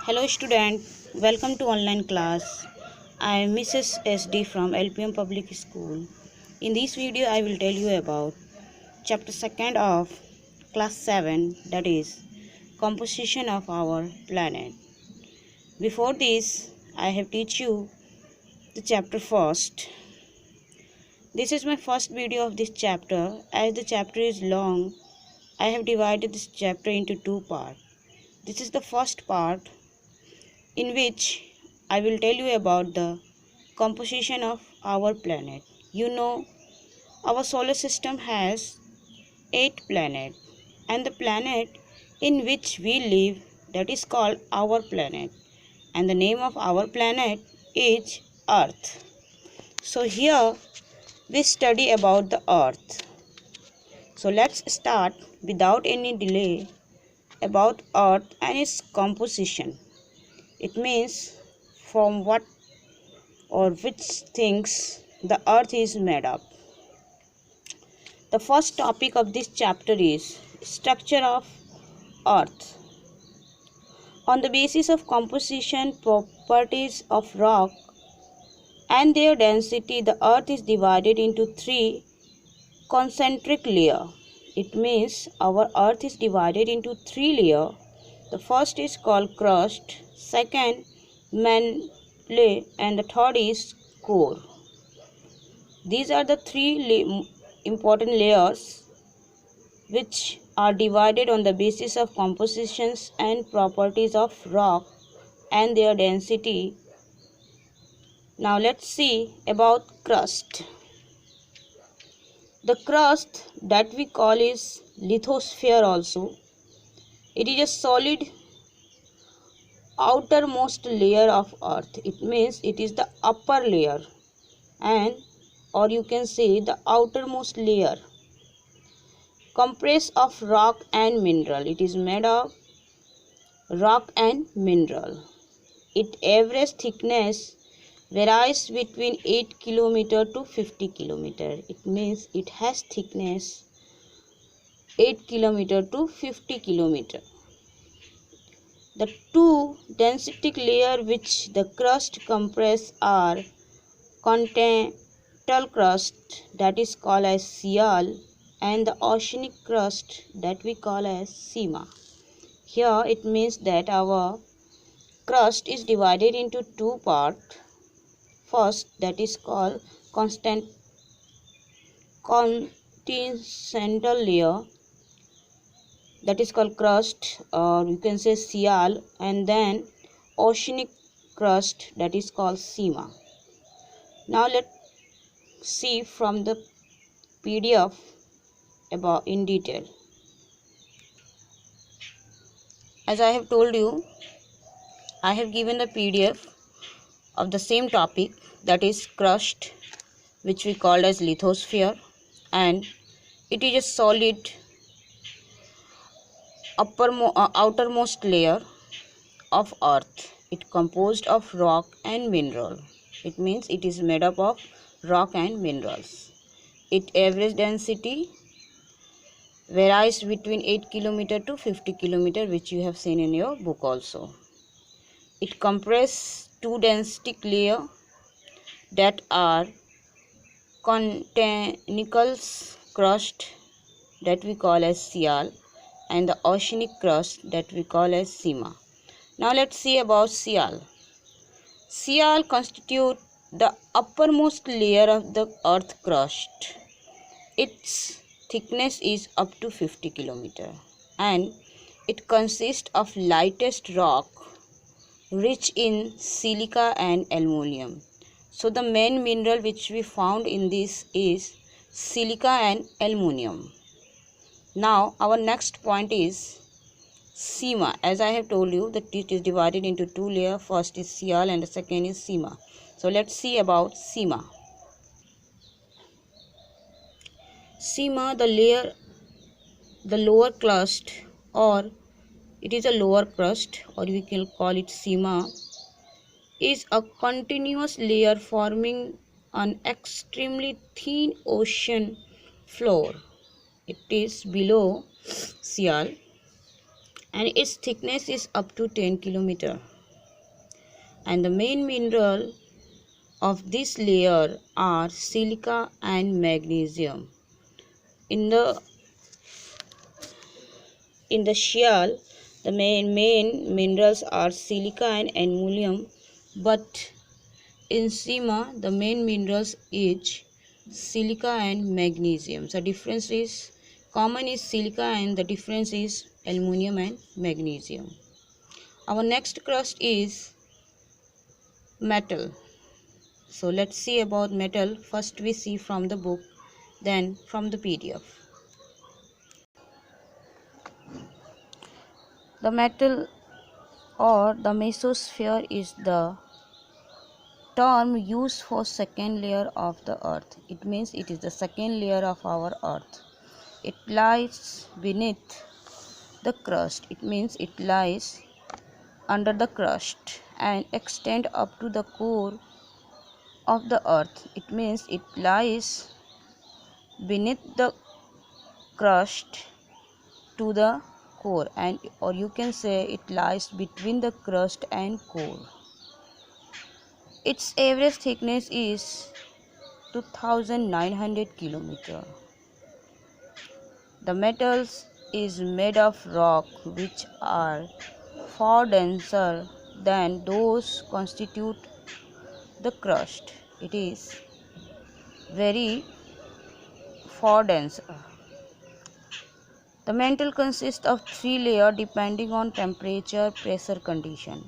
Hello student, welcome to online class. I am Mrs. SD from LPM Public School. In this video I will tell you about chapter 2nd of class 7, that is composition of our planet. Before this I have teach you the chapter first. This is my first video of this chapter. As the chapter is long, I have divided this chapter into two parts. This is the first part in which I will tell you about the composition of our planet. You know, our solar system has 8 planets, and the planet in which we live, that is called our planet, and the name of our planet is Earth. So here we study about the Earth. So let's start without any delay about Earth and its composition. It means from what or which things the earth is made up. The first topic of this chapter is structure of earth. On the basis of composition properties of rock and their density, the earth is divided into 3 concentric layers. It means our earth is divided into 3 layers. The first is called crust, second mantle, and the third is core. These are the 3 important layers which are divided on the basis of compositions and properties of rock and their density. Now let's see about crust. The crust that we call is lithosphere also. It is a solid outermost layer of earth. It means it is the upper layer, and or you can say the outermost layer, composed of rock and mineral. It is made of rock and mineral. Its average thickness varies between 8 km to 50 km. It means it has thickness 8 km to 50 km. The 2 density layers which the crust comprises are continental crust, that is called as Sial, and the oceanic crust that we call as Sima. Here it means that our crust is divided into 2 parts. First, that is called continental layer, that is called crust, or you can say Sial, and then oceanic crust, that is called Sima. Now let's see from the PDF about in detail. As I have told you, I have given the PDF of the same topic, that is crust, which we called as lithosphere, and it is a solid outermost layer of earth. It composed of rock and mineral. It means it is made up of rock and minerals. Its average density varies between 8 km to 50 km, which you have seen in your book also. It comprises 2 density layers that are continental crust, that we call as Sial, and the oceanic crust that we call as Sima. Now let's see about Sial. Sial constitutes the uppermost layer of the earth crust. Its thickness is up to 50 km, and it consists of lightest rock rich in silica and aluminum. So the main mineral which we found in this is silica and aluminum. Now our next point is Sima. As I have told you that it is divided into 2 layers. First is Sial and the second is Sima. So let's see about Sima. Sima, the lower crust, or it is a lower crust, or we can call it Sima, is a continuous layer forming an extremely thin ocean floor. It is below Sial, and its thickness is up to 10 km. and the main mineral of this layer are silica and magnesium. In the shell, the main minerals are silica and aluminum, but in Sima, the main minerals is silica and magnesium. So difference is common is silica and the difference is aluminum and magnesium. Our next crust is metal. So let's see about metal. First we see from the book, then from the PDF. The metal or the mesosphere is the term used for second layer of the earth. It means it is the second layer of our earth. It lies beneath the crust. It means it lies under the crust and extend up to the core of the earth. It means it lies beneath the crust to the core, and or you can say it lies between the crust and core. Its average thickness is 2900 km. The metals is made of rock which are far denser than those constitute the crust. It is very far denser. The mantle consists of 3 layers depending on temperature, pressure, condition.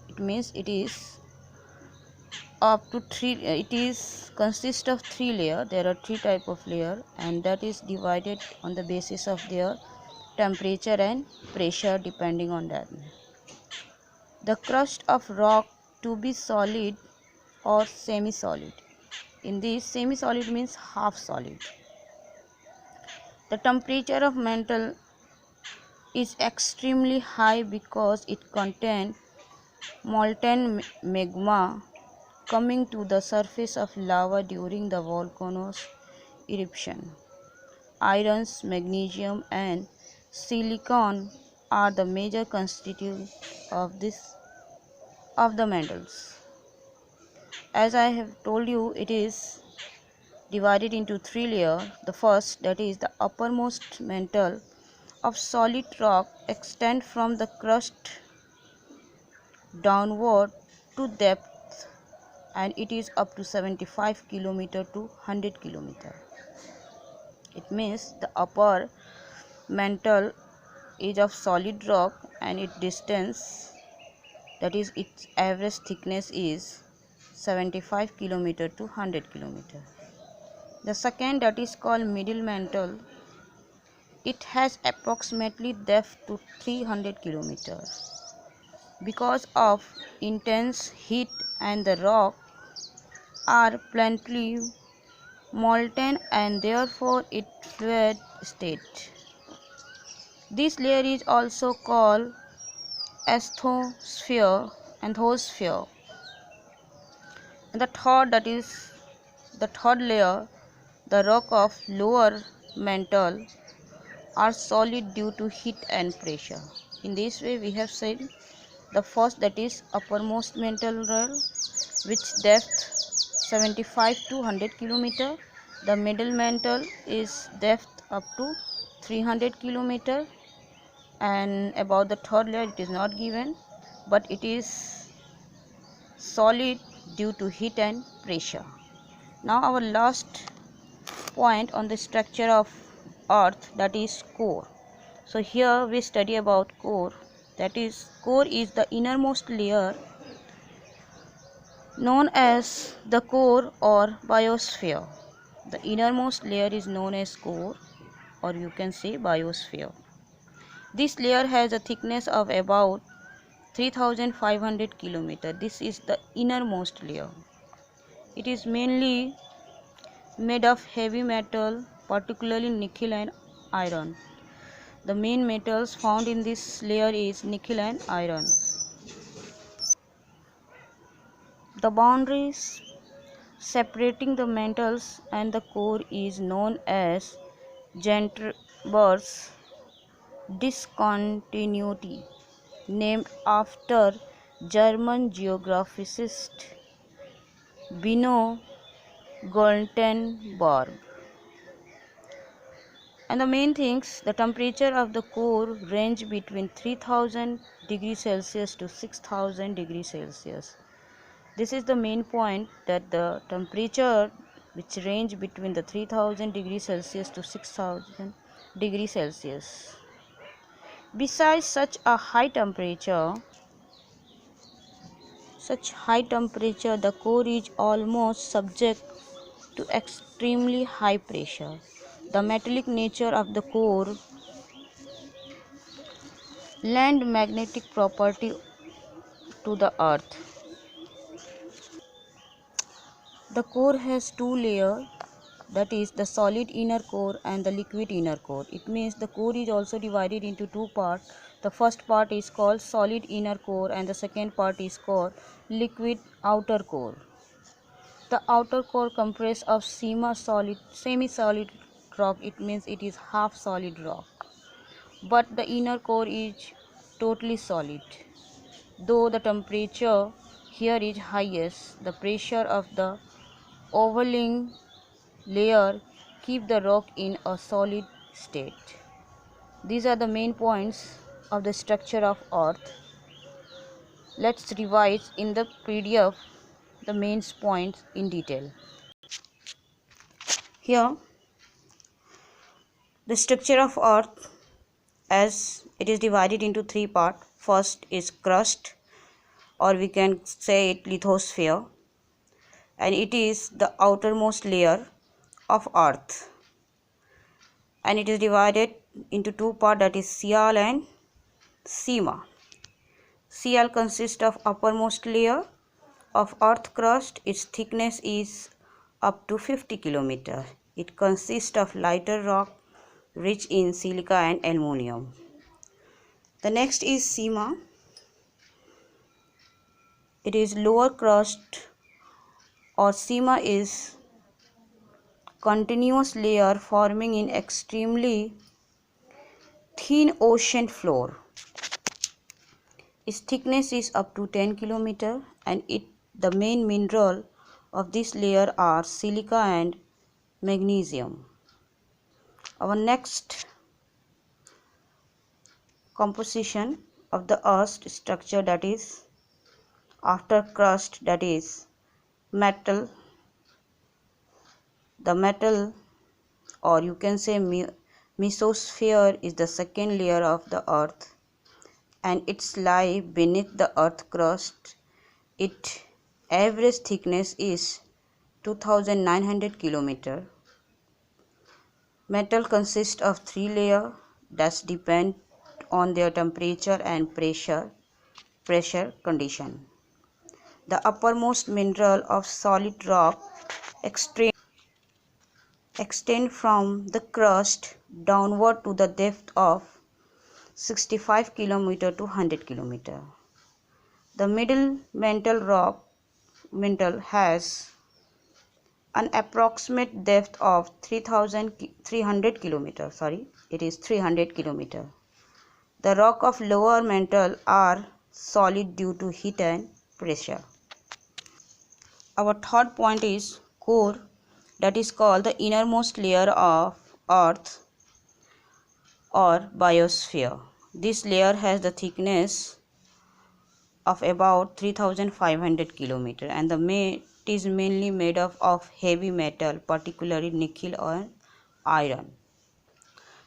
It means it is up to 3. It is consists of 3 layers. There are 3 type of layer, and that is divided on the basis of their temperature and pressure depending on that. The crust of rock to be solid or semi-solid. In this, semi-solid means half solid. The temperature of mantle is extremely high because it contains molten magma coming to the surface of lava during the volcano's eruption. Irons, magnesium and silicon are the major constituents of the metals. As I have told you, it is divided into 3 layers. The first, that is the uppermost mantle of solid rock, extend from the crust downward to depth, and it is up to 75 km to 100 km. It means the upper mantle is of solid rock and its distance, that is its average thickness, is 75 km to 100 km. The second, that is called middle mantle, it has approximately depth to 300 km. Because of intense heat and the rock are plenty molten and therefore it fluid state. This layer is also called astrosphere. And the third, that is the third layer, the rock of lower mantle are solid due to heat and pressure. In this way we have said the first, that is uppermost mantle layer, which depth 75 to 100 km. The middle mantle is depth up to 300 km, and about the third layer it is not given, but it is solid due to heat and pressure. Now our last point on the structure of earth, that is core. So here we study about core. That is, core is the innermost layer known as the core or biosphere. The innermost layer is known as core, or you can say biosphere. This layer has a thickness of about 3500 km. This is the innermost layer. It is mainly made of heavy metal, particularly nickel and iron. The main metals found in this layer is nickel and iron. The boundaries separating the metals and the core is known as Gentry's discontinuity, named after German geographicist Bino Goltenborg. And the main things, the temperature of the core range between 3000 degrees Celsius to 6000 degrees Celsius. This is the main point, that the temperature which range between the 3000 degrees Celsius to 6000 degrees Celsius. Besides such high temperature, the core is almost subject to extremely high pressure. The metallic nature of the core lend magnetic property to the earth. The core has two layers, that is the solid inner core and the liquid inner core. It means the core is also divided into two parts. The first part is called solid inner core and the second part is called liquid outer core. The outer core comprises of semi-solid rock. It means it is half solid rock. But the inner core is totally solid. Though the temperature here is highest, the pressure of the overlying layer keep the rock in a solid state. These are the main points of the structure of Earth. Let's revise in the PDF the main points in detail. Here, the structure of Earth, as it is divided into three parts. First is crust, or we can say it lithosphere, and it is the outermost layer of Earth, and it is divided into two parts, that is Ciel and Sima. Ciel consists of uppermost layer of earth crust. Its thickness is up to 50 km. It consists of lighter rock rich in silica and aluminum. The next is Sima. It is lower crust, or Sima is continuous layer forming in extremely thin ocean floor. Its thickness is up to 10 km and the main mineral of this layer are silica and magnesium. Our next composition of the earth structure, that is after crust, that is metal. The metal, or you can say mesosphere, is the second layer of the earth and it lies beneath the earth crust. Its average thickness is 2900 km. Metal consists of three layers that depend on their temperature and pressure condition. The uppermost mineral of solid rock extend from the crust downward to the depth of 65 km to 100 km. The middle mantle has an approximate depth of 300 km. It is 300 km. The rock of lower mantle are solid due to heat and pressure. Our third point is core, that is called the innermost layer of earth or biosphere. This layer has the thickness of about 3500 km and it is mainly made up of heavy metal, particularly nickel or iron.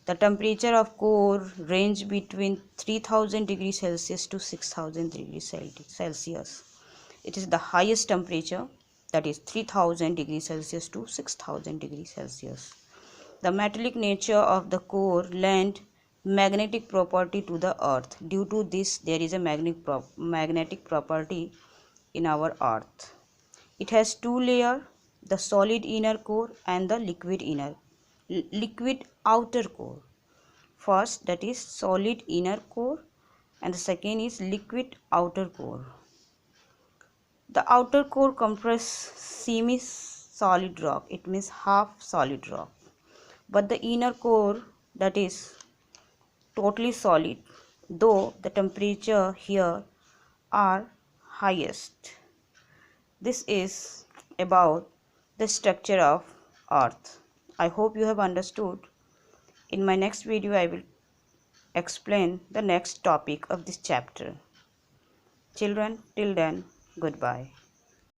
The temperature of core range between 3000 degrees Celsius to 6000 degrees Celsius. It is the highest temperature, that is 3000 degrees Celsius to 6000 degrees Celsius. The metallic nature of the core lend magnetic property to the earth. Due to this, there is a magnetic property in our earth. It has two layers, the solid inner core and the liquid outer core. First, that is solid inner core and the second is liquid outer core. The outer core comprises semi-solid rock, it means half solid rock. But the inner core, that is totally solid, though the temperature here are highest. This is about the structure of earth. I hope you have understood. In my next video I will explain the next topic of this chapter. Children, till then, goodbye.